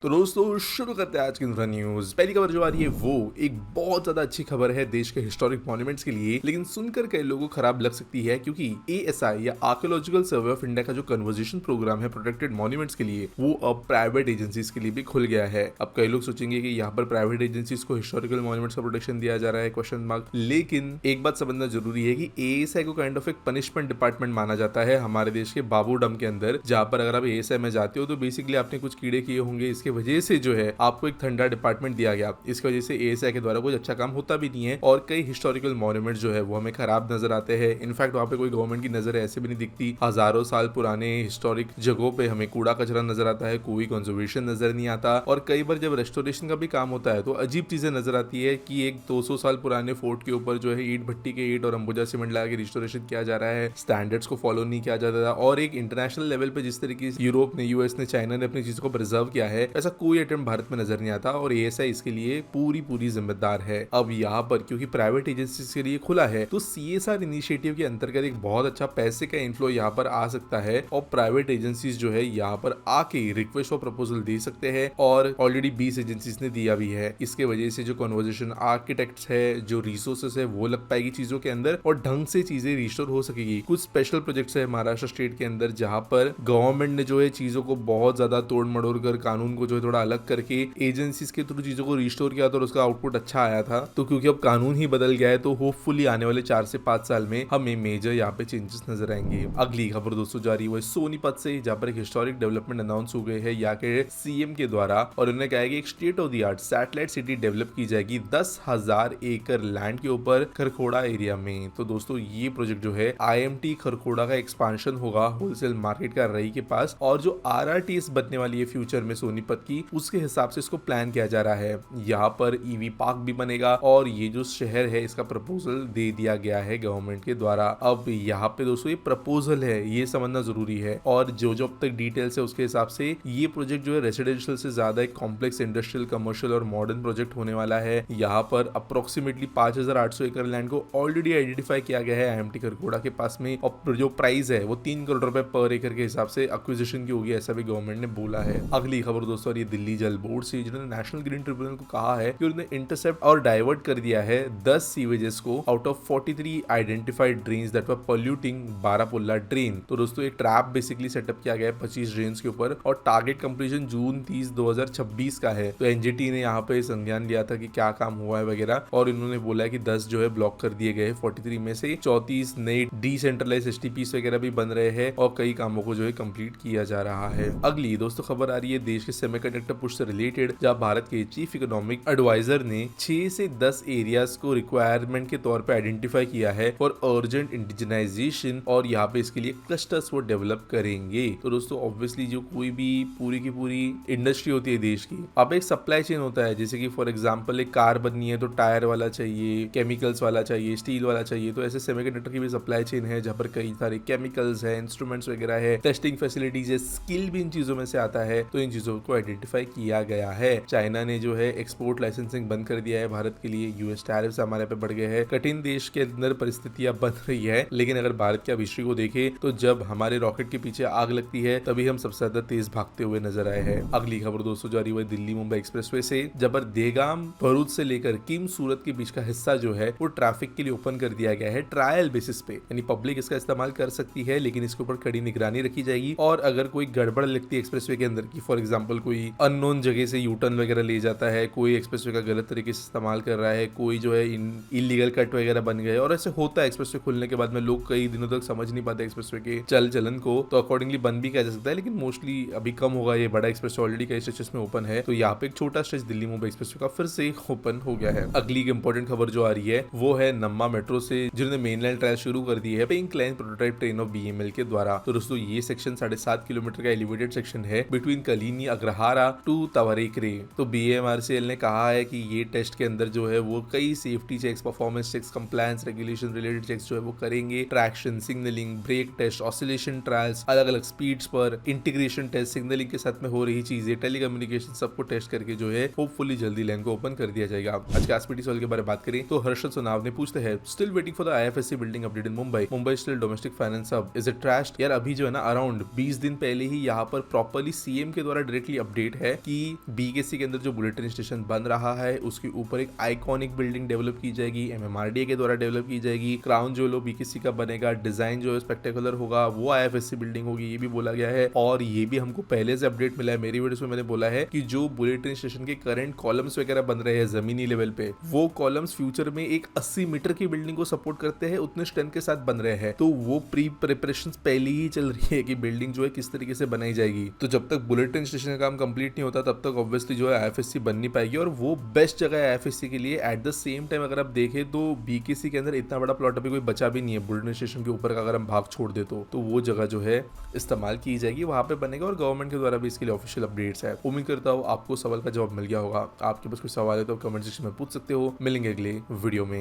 तो दोस्तों शुरू करते हैं आज की न्यूज। पहली खबर जो आ रही है वो एक बहुत ज्यादा अच्छी खबर है देश के हिस्टोरिक मॉन्यूमेंट्स के लिए, लेकिन सुनकर कई लोगों को खराब लग सकती है क्योंकि एएसआई या आर्कियोलॉजिकल सर्वे ऑफ इंडिया का जो कन्वर्जेशन प्रोग्राम है प्रोटेक्टेड मॉन्यूमेंट्स के लिए, वो अब प्राइवेट एजेंसीज के लिए भी खुल गया है। अब कई लोग सोचेंगे कि यहाँ पर प्राइवेट एजेंसीज को हिस्टोरिकल मॉन्यूमेंट्स का प्रोटेक्शन दिया जा रहा है, क्वेश्चन मार्क। लेकिन एक बात समझना जरूरी है कि एएसआई को काइंड ऑफ एक पनिशमेंट डिपार्टमेंट माना जाता है हमारे देश के बाबूडम के अंदर, जहाँ पर अगर आप एएसआई में जाते हो तो बेसिकली आपने कुछ कीड़े किए होंगे, इसके वजह से जो है आपको एक ठंडा डिपार्टमेंट दिया गया। इसकी वजह से एएसआई के द्वारा कुछ अच्छा काम होता भी नहीं है और कई हिस्टोरिकल मॉन्यूमेंट्स जो है वो हमें खराब नजर आते हैं। इनफैक्ट वहाँ पे कोई गवर्नमेंट की नजर ऐसे भी नहीं दिखती। हजारों साल पुराने हिस्टोरिक जगहों पे हमें कूड़ा कचरा नजर आता है, कोई कंजर्वेशन नजर नहीं आता। और कई बार जब रेस्टोरेशन का भी काम होता है तो अजीब चीजें नजर आती है कि एक 200 साल पुराने फोर्ट के ऊपर जो है ईट भट्टी के ईट और अंबुजा सीमेंट लगा के रिस्टोरेशन किया जा रहा है, स्टैंडर्ड्स को फॉलो नहीं किया जाता था। और एक इंटरनेशनल लेवल पे जिस तरीके से यूरोप ने, यूएस ने, चाइना ने अपनी चीजों को प्रिजर्व किया है, ऐसा कोई अटेम्प्ट भारत में नजर नहीं आता और एएसआई इसके लिए पूरी जिम्मेदार है। अब यहाँ पर क्योंकि प्राइवेट एजेंसीज के लिए खुला है तो सीएसआर इनिशिएटिव के अंतर्गत एक बहुत अच्छा पैसे का इनफ्लो यहाँ पर आ सकता है और प्राइवेट एजेंसीज जो है यहाँ पर आके रिक्वेस्ट और प्रपोजल दे सकते हैं और ऑलरेडी 20 एजेंसीज ने दिया भी है। इसके वजह से जो कन्वर्जेशन आर्किटेक्ट्स है, जो रिसोर्सेस है, वो लग पाएगी चीजों के अंदर और ढंग से चीजें रिस्टोर हो सकेगी। कुछ स्पेशल प्रोजेक्ट्स है महाराष्ट्र स्टेट के अंदर जहाँ पर गवर्नमेंट ने जो है चीजों को बहुत ज्यादा तोड़ मड़ोड़ कर, कानून को जो है थोड़ा अलग करके एजेंसीज के थ्रू चीजों को रिस्टोर किया और उसका आउटपुट अच्छा आया था। तो क्योंकि अब कानून ही बदल गया है तो होपफुली आने वाले 4 से 5 साल में हमें मेजर यहाँ पे चेंजेस नजर आएंगे। अगली खबर दोस्तों जा रही है वो सोनीपत से, जहाँ पर एक हिस्टोरिक डेवलपमेंट अनाउंस हो गए हैं यहाँ के सीएम के द्वारा और उन्होंने कहा है कि एक state of the art satellite city develop की जाएगी 10,000 एकड़ लैंड के ऊपर खरखोड़ा एरिया में। तो दोस्तों ये प्रोजेक्ट जो है आईएमटी खरखोड़ा का एक्सपांशन होगा होलसेल मार्केट का रही के पास, और जो आरआरटीएस बनने वाली है फ्यूचर में सोनीपत की, उसके हिसाब से इसको प्लान किया जा रहा है। यहाँ पर ईवी पार्क भी बनेगा और ये जो शहर है इसका प्रपोजल दे दिया गया है गवर्नमेंट के द्वारा। अब यहाँ पे दोस्तों ये प्रपोजल है, ये समझना जरूरी है और जो जो अब तक डिटेल्स है उसके हिसाब से ये प्रोजेक्ट जो है रेसिडेंशियल से ज्यादा एक कॉम्प्लेक्स इंडस्ट्रियल, कमर्शियल और मॉडर्न प्रोजेक्ट होने वाला है। यहाँ पर अप्रोक्सीमेटली 5,800 एकड़ लैंड को ऑलरेडी आइडेंटिफाई किया गया है आईएमटी खरखोड़ा के पास में और जो प्राइस है वो 3 करोड़ रुपए पर एकड़ के हिसाब से एक्विजिशन की होगी, ऐसा भी गवर्नमेंट ने बोला है। अगली खबर दोस्तों ये दिल्ली जल बोर्ड से, जिन्होंने नेशनल ग्रीन ट्रिब्यूनल को कहा है कि उन्होंने इंटरसेप्ट और डाइवर्ट कर दिया है 10 सीवेजेस को out of 43 identified drains that were polluting Barapullah drain. तो दोस्तों एक ट्रैप बेसिकली सेटअप किया गया है 25 ड्रेन्स के ऊपर और टारगेट कंप्लीशन जून 30, 2026 का है। तो एनजीटी ने यहाँ पे संज्ञान लिया था कि क्या काम हुआ है वगैरह और इन्होंने बोला है कि 10 जो है ब्लॉक कर दिए गए 43 में से 34 नए डिसेंट्रलाइज एसटीपीस वगैरह भी बन रहे हैं और कई कामों को जो है कंप्लीट किया जा रहा है। अगली दोस्तों खबर आ रही है देश के सेमीकंडक्टर पुश से रिलेटेड, जहाँ भारत के चीफ इकोनॉमिक एडवाइजर ने 6 से 10 एरियाज को रिक्वायरमेंट के तौर पे आइडेंटिफाई किया है फॉर अर्जेंट इंडिजिनाइजेशन और यहाँ पे इसके लिए क्लस्टर्स वो डेवलप करेंगे। तो दोस्तों ऑब्वियसली जो कोई भी पूरी की पूरी इंडस्ट्री होती है देश की, अब एक सप्लाई चेन होता है, जैसे कि फॉर एग्जांपल एक कार बननी है तो टायर वाला चाहिए, केमिकल्स वाला चाहिए, स्टील वाला चाहिए। तो ऐसे सेमीकंडक्टर की भी सप्लाई चेन है जहाँ पर कई सारे केमिकल्स है, इंस्ट्रूमेंट्स वगैरह है, टेस्टिंग फैसिलिटीज है, स्किल भी इन चीजों में से आता है। तो इन चीजों को आइडेंटिफाई किया गया है। चाइना ने जो है एक्सपोर्ट लाइसेंसिंग बंद कर दिया है भारत के लिए, यूएस टैरिफ्स हमारे पे बढ़ गए हैं, कठिन देश के अंदर परिस्थितियां बन रही है। लेकिन अगर भारत की हिस्ट्री को देखें तो जब हमारे रॉकेट के पीछे आग लगती है तभी हम सबसे ज्यादा तेज भागते हुए नजर आए हैं। अगली खबर दोस्तों जारी हुई दिल्ली मुंबई एक्सप्रेसवे से, जब देगाम भरूच से लेकर किम सूरत के बीच का हिस्सा जो है वो ट्रैफिक के लिए ओपन कर दिया गया है ट्रायल बेसिस पे, यानी पब्लिक इसका इस्तेमाल कर सकती है लेकिन इसके ऊपर कड़ी निगरानी रखी जाएगी। और अगर कोई गड़बड़ लगती है एक्सप्रेसवे के अंदर की, फॉर एग्जाम्पल कोई अननोन जगह से यू टर्न वगैरह ले जाता है, कोई एक्सप्रेसवे का गलत तरीके से इस्तेमाल कर रहा है, कोई जो है इलीगल कट वगैरह बन गए और ऐसे होता है एक्सप्रेसवे खुलने के बाद में लोग कई दिनों तक समझ नहीं पाते एक्सप्रेसवे के चल चलन को, तो अकॉर्डिंगली बंद भी किया जा सकता है। लेकिन मोस्टली अभी कम होगा, ये बड़ा एक्सप्रेसवे ऑलरेडी कई स्ट्रेचेस में ओपन है, तो यहाँ पे एक छोटा स्ट्रेच दिल्ली मुंबई एक्सप्रेसवे का फिर से ओपन हो गया है। अगली इंपॉर्टेंट खबर जो आ रही है वो है नम्मा मेट्रो से, जिन्होंने मेनलैंड ट्रायल शुरू कर दी है pink line prototype train of BML के द्वारा। तो दोस्तों ये सेक्शन 7.5 किलोमीटर का एलिवेटेड सेक्शन है बिटवीन कलीनी अग्रहारा टू तवरेकरे। तो बीएमआरसीएल ने कहा है कि ये टेस्ट के अंदर जो है वो कई safety checks, performance checks, compliance, regulation related checks जो है वो करेंगे। Traction, signalling, brake test, oscillation trials, अलग अलग स्पीड्स पर, इंटीग्रेशन टेस्ट, सिग्नलिंग के साथ में हो रही चीजें, टेलीकम्युनिकेशन, सबको टेस्ट करके जो है होपफुली जल्दी लाइन को ओपन कर दिया जाएगा। आज के आसपीटी सवाल के बारे में बात करें तो हर्षद सोनाव ने पूछते हैं, still waiting for the IFSC building update in Mumbai still domestic finance hub, is it trashed? यार अभी जो है ना अराउंड 20 दिन पहले ही यहाँ पर प्रॉपर्ली सीएम के द्वारा डायरेक्टली अपडेट है कि बीकेसी के अंदर जो बुलेट ट्रेन स्टेशन बन रहा है उसके ऊपर एक आइकॉनिक बिल्डिंग डेवलप की जाएगी, एमएमआरडीए के द्वारा डेवलप की जाएगी। क्राउन जो बीकेसी का बनेगा, डिजाइन जो है स्पेक्टेकुलर होगा, वो आईएफएससी बिल्डिंग होगी, ये भी बोला गया है। और ये भी हमको पहले से अपडेट मिला है, मेरी वीडियो में मैंने बोला है कि जो बुलेट ट्रेन स्टेशन के करंट कॉलम्स वगैरह बन रहे हैं जमीनी लेवल पे, वो कॉलम्स फ्यूचर में एक 80 मीटर की बिल्डिंग को सपोर्ट करते हैं, उतने स्ट्रेंथ के साथ बन रहे हैं। तो वो प्री प्रिपरेशन पहले ही चल रही है कि बिल्डिंग जो है किस तरीके से बनाई जाएगी। तो जब तक बुलेट ट्रेन स्टेशन का काम कंप्लीट नहीं होता तब तक ऑब्वियसली जो है आईएफएससी बन नहीं पाएगी, और वो बेस्ट जगह है आईएफएससी के लिए। एट द सेम टाइम अगर आप देखें तो बीकेसी के अंदर इतना बड़ा प्लॉट अभी कोई बचा भी नहीं है बुलेट ट्रेन स्टेशन के ऊपर का, अगर हम भाग छोड़ दे तो वो जगह जो है इस्तेमाल की जाएगी, वहां पे बनेगा। और गवर्नमेंट के द्वारा भी इसके लिए ऑफिशियल अपडेट्स है। उम्मीद करता हूँ आपको सवाल का जवाब मिल गया होगा। आपके पास कोई सवाल है तो कमेंट सेक्शन में पूछ सकते हो। मिलेंगे अगले वीडियो में।